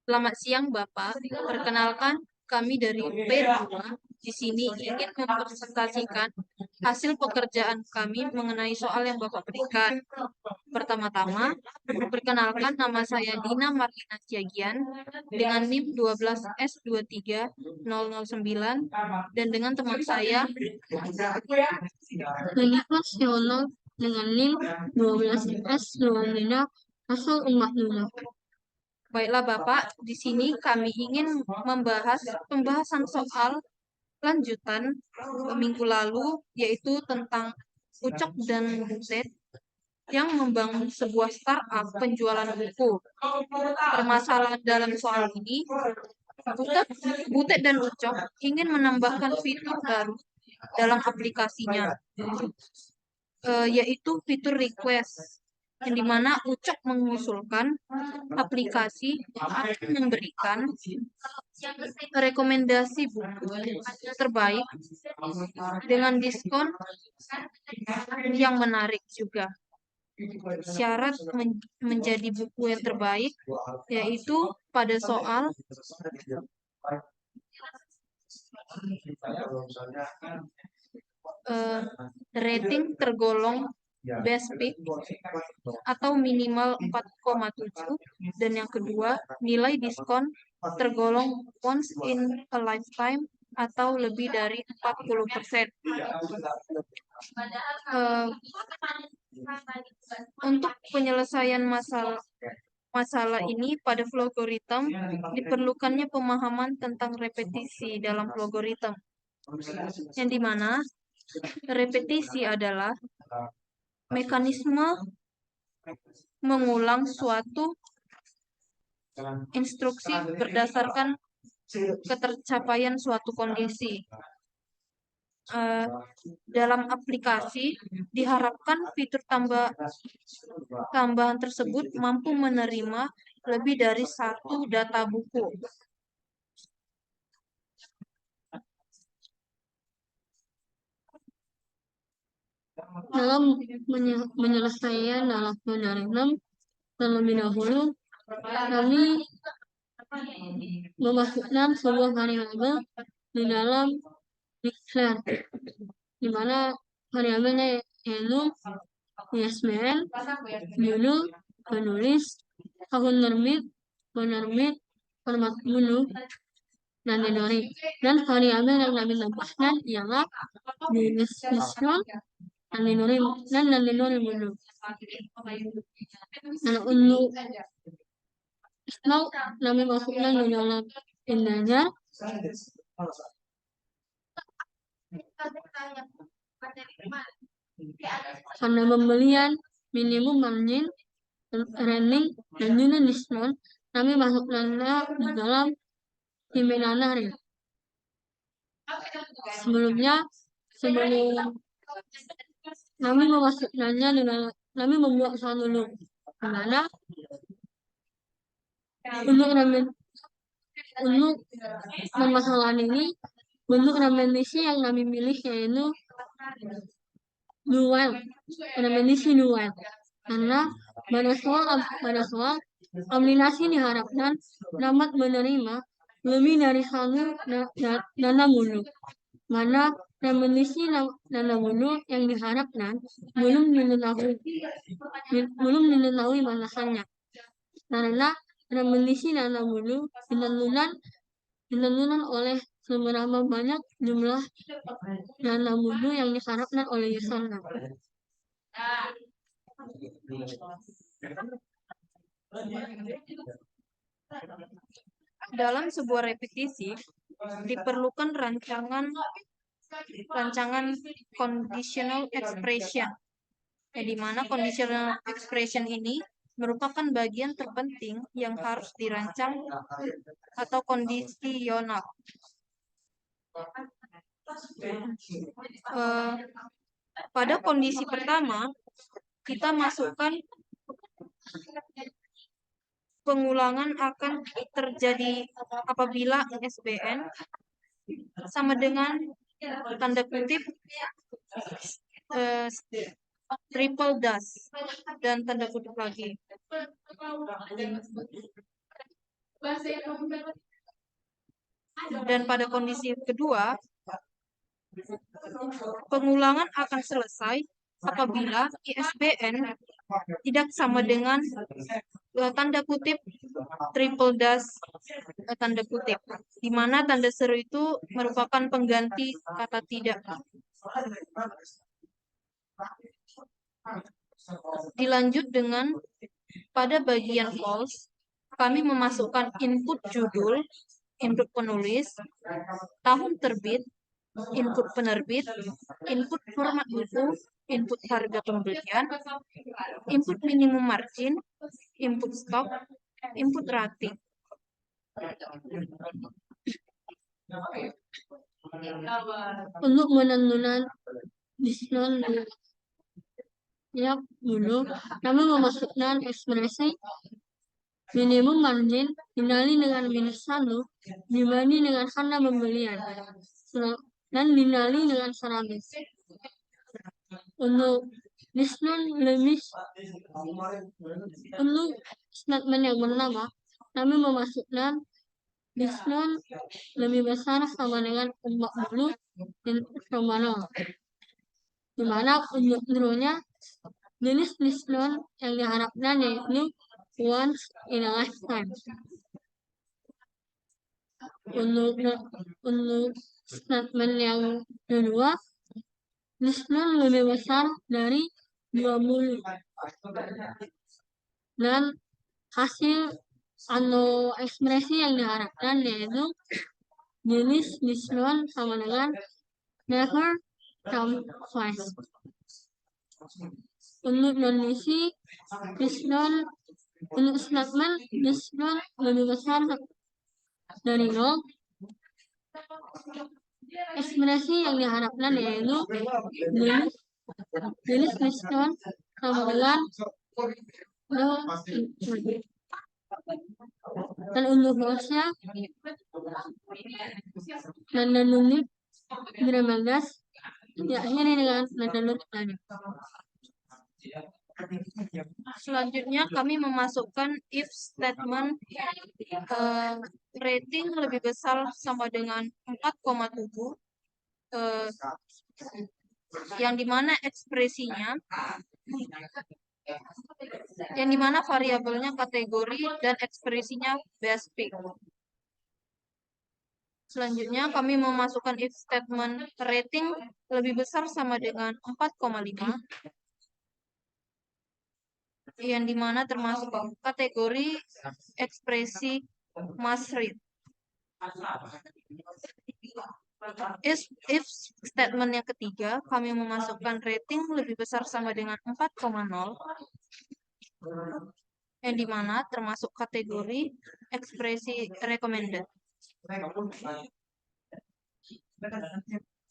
Selamat siang, Bapak. Perkenalkan, kami dari P2 di sini ingin mempresentasikan hasil pekerjaan kami mengenai soal yang Bapak berikan. Pertama-tama, perkenalkan nama saya Dina Marlina Siagian dengan NIM 12S23009 dan dengan teman saya Lenifa Siono dengan NIM 12S25 Baiklah Bapak, di sini kami ingin membahas pembahasan soal lanjutan minggu lalu, yaitu tentang Ucok dan Butet yang membangun sebuah startup penjualan buku. Permasalahan dalam soal ini, Butet dan Ucok ingin menambahkan fitur baru dalam aplikasinya, yaitu fitur request, yang dimana Ucok mengusulkan aplikasi akan memberikan rekomendasi buku terbaik dengan diskon yang menarik juga. Syarat menjadi buku yang terbaik yaitu pada soal rating tergolong best pick atau minimal 4,7, dan yang kedua nilai diskon tergolong once in a lifetime atau lebih dari 40%. Untuk penyelesaian masalah ini pada Flowgorithm diperlukannya pemahaman tentang repetisi dalam Flowgorithm, yang dimana repetisi adalah mekanisme mengulang suatu instruksi berdasarkan ketercapaian suatu kondisi. Dalam aplikasi diharapkan fitur tambahan tersebut mampu menerima lebih dari satu data buku. Dalam menyelesaikan dalam Flowgorithm, terlebih dahulu kami memasukkan sebuah variabel di dalam declare, di mana variabelnya yaitu ISBN, judul, penulis, tahun penerbit, format menu, dan memori. Dan variabel yang kami tambahkan ialah diskon dan memori menu. Dan untuk kami masukkan di dalam integer karena pembelian minimum margin, running, dan unit diskon kami masukkannya di dalam Imenanari. Sebelum kami memasukkannya dengan kami membuat suatu loop, di mana untuk permasalahan ini bentuk repetisi yang kami pilih yaitu dual, repetisi dual, karena pada soal kombinasi diharapkan dapat menerima lebih dari satu data mulu, mana repetisi data mulu yang diharapkan belum diketahui batasannya, karena repetisi data mulu ditentukan oleh seberapa banyak jumlah data mulu yang diharapkan oleh usernya. Dalam sebuah repetisi diperlukan rancangan conditional expression, di mana conditional expression ini merupakan bagian terpenting yang harus dirancang atau kondisional. Pada kondisi pertama, kita masukkan pengulangan akan terjadi apabila ISBN sama dengan tanda kutip triple dash dan tanda kutip lagi. Dan pada kondisi kedua, pengulangan akan selesai apabila ISBN tidak sama dengan tanda kutip triple dash tanda kutip, di mana tanda seru itu merupakan pengganti kata tidak. Dilanjut dengan pada bagian false, kami memasukkan input judul, input penulis, tahun terbit, input penerbit, input format buku, input harga pembelian, input minimum margin, input stok, input rating. Untuk menentukan diskon dulu, kami memasukkan ekspresi minimum margin dinali dengan -1 dibanding dengan harga pembelian dan dinali dengan 100. Untuk diskon lebih untuk statement yang pertama, kami memasukkan diskon lebih besar sama dengan 40 sama 0, di mana untuk dulunya jenis diskon yang diharapkan yaitu once in a lifetime. Untuk statement yang kedua, diskon lebih besar dari 20 dan hasil atau ekspresi yang diharapkan yaitu jenis diskon sama dengan never come twice. Untuk kondisi diskon untuk statement diskon lebih besar dari 0, ekspresi yang diharapkan yaitu jenis diskon sama dengan 0. Dan untuk false-nya nada nunjuk Gramagas diakhiri dengan nada nunjuk tadi. Selanjutnya kami memasukkan if statement rating lebih besar sama dengan 4,7, yang dimana ekspresinya variabelnya kategori dan ekspresinya best pick. Selanjutnya kami memasukkan if statement rating lebih besar sama dengan 4,5, yang dimana termasuk kategori ekspresi must read. If statement yang ketiga, kami memasukkan rating lebih besar sama dengan 4,0, yang dimana termasuk kategori ekspresi recommended.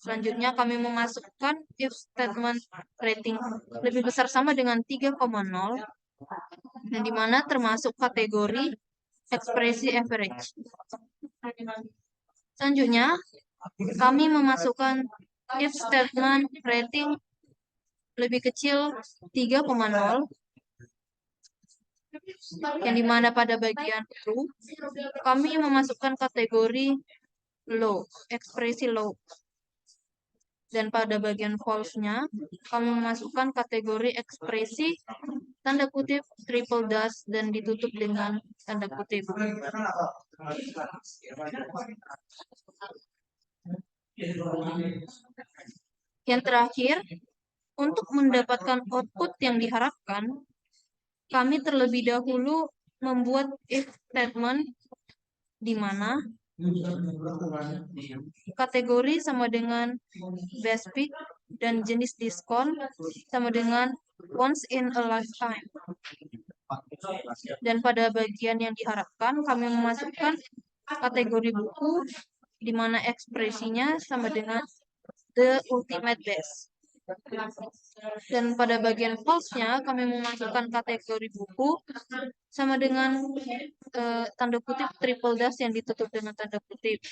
Selanjutnya kami memasukkan if statement rating lebih besar sama dengan 3,0, yang dimana termasuk kategori ekspresi average. Selanjutnya kami memasukkan if statement rating lebih kecil 3,0, yang dimana pada bagian true kami memasukkan kategori low, ekspresi low. Dan pada bagian false-nya kami memasukkan kategori ekspresi tanda kutip triple dash dan ditutup dengan tanda kutip. Yang terakhir, untuk mendapatkan output yang diharapkan, kami terlebih dahulu membuat if statement di mana kategori sama dengan best pick dan jenis diskon sama dengan once in a lifetime. Dan pada bagian yang diharapkan kami memasukkan kategori buku di mana ekspresinya sama dengan the ultimate best. Dan pada bagian false-nya kami memasukkan kategori buku sama dengan tanda kutip triple dash yang ditutup dengan tanda kutip.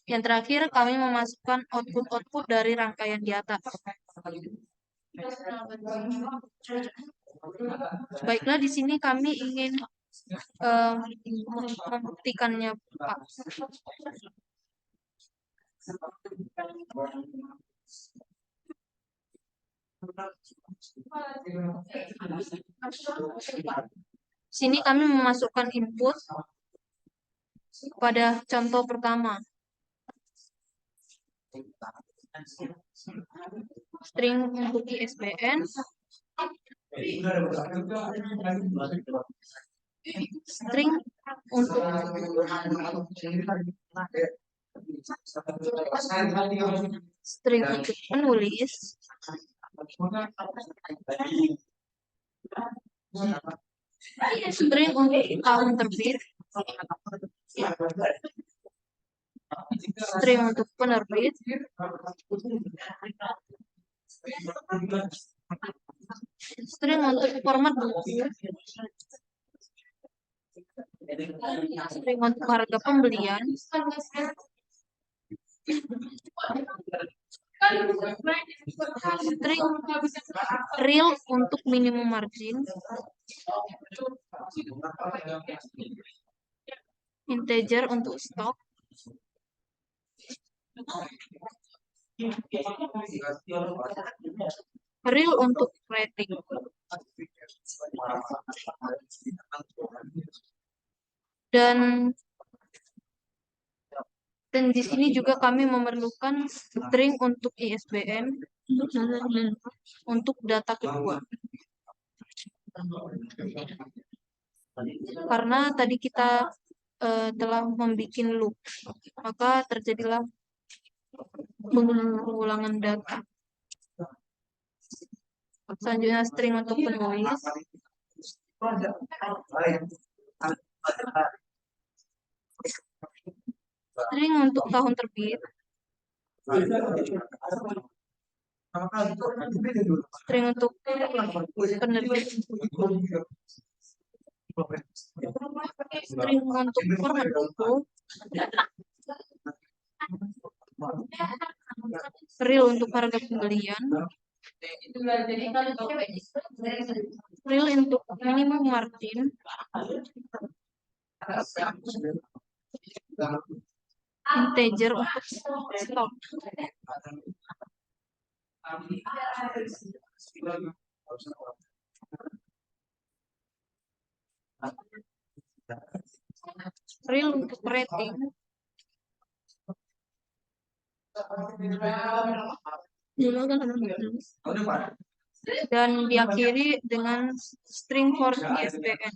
Yang terakhir kami memasukkan output dari rangkaian di atas. Baiklah, di sini kami ingin eh, membuktikannya, Pak. Sini kami memasukkan input pada contoh pertama. String untuk ISBN, string untuk penulis, string untuk tahun terbit, string untuk penerbit, string untuk format buku, string untuk harga pembelian, string real untuk minimum margin, integer untuk stok, real untuk rating. Dan di sini juga kami memerlukan string untuk ISBN untuk data kedua. Karena tadi kita telah membuat loop, maka terjadilah pengulangan data. Selanjutnya string untuk penulis, string untuk tahun terbit, string untuk penerbit, string untuk format buku, real untuk harga pembelian, real untuk minimum margin, integer untuk stok. Real untuk rating. Dan diakhiri dengan string for ISBN.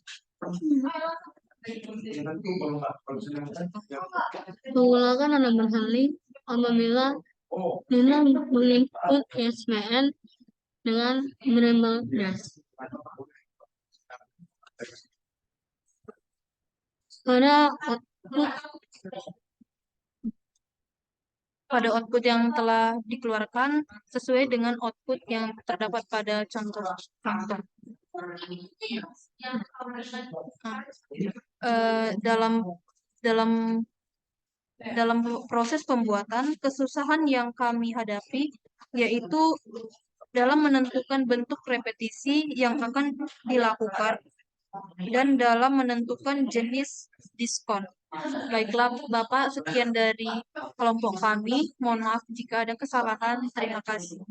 Menggunakan halaman saling apabila Nina menginput ISBN dengan variabel dash. Pada output yang telah dikeluarkan sesuai dengan output yang terdapat pada contoh. Dalam proses pembuatan, kesusahan yang kami hadapi yaitu dalam menentukan bentuk repetisi yang akan dilakukan dan dalam menentukan jenis diskon. Baiklah, Bapak, sekian dari kelompok kami. Mohon maaf jika ada kesalahan. Terima kasih.